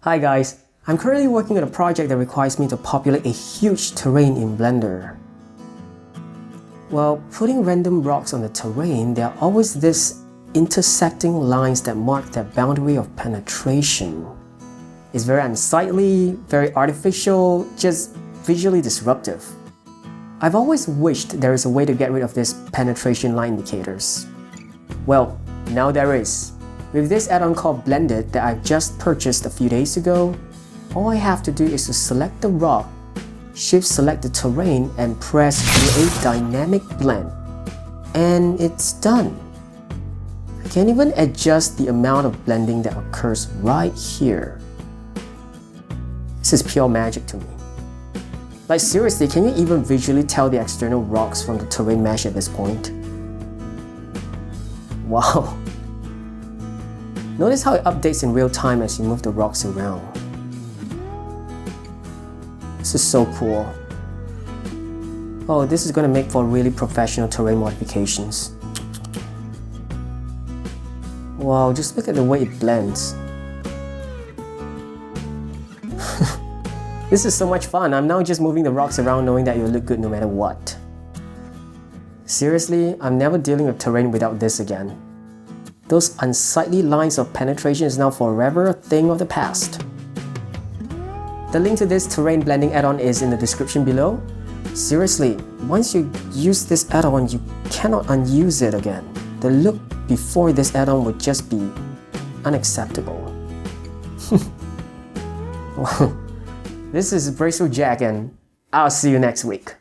Hi guys, I'm currently working on a project that requires me to populate a huge terrain in Blender. While putting random rocks on the terrain, there are always these intersecting lines that mark that boundary of penetration. It's very unsightly, very artificial, just visually disruptive. I've always wished there is a way to get rid of these penetration line indicators. Well, now there is. With this add-on called Blended that I've just purchased a few days ago, all I have to do is to select the rock, shift-select the terrain, and press Create Dynamic Blend. And it's done. I can even adjust the amount of blending that occurs right here. This is pure magic to me. Like seriously, can you even visually tell the external rocks from the terrain mesh at this point? Wow. Notice how it updates in real time as you move the rocks around. This is so cool. Oh, this is going to make for really professional terrain modifications. Wow, just look at the way it blends. This is so much fun. I'm now just moving the rocks around knowing that it will look good no matter what. Seriously, I'm never dealing with terrain without this again. Those unsightly lines of penetration is now forever a thing of the past. The link to this terrain blending add-on is in the description below. Seriously, once you use this add-on, you cannot unuse it again. The look before this add-on would just be unacceptable. This is Perpetual Jack and I'll see you next week.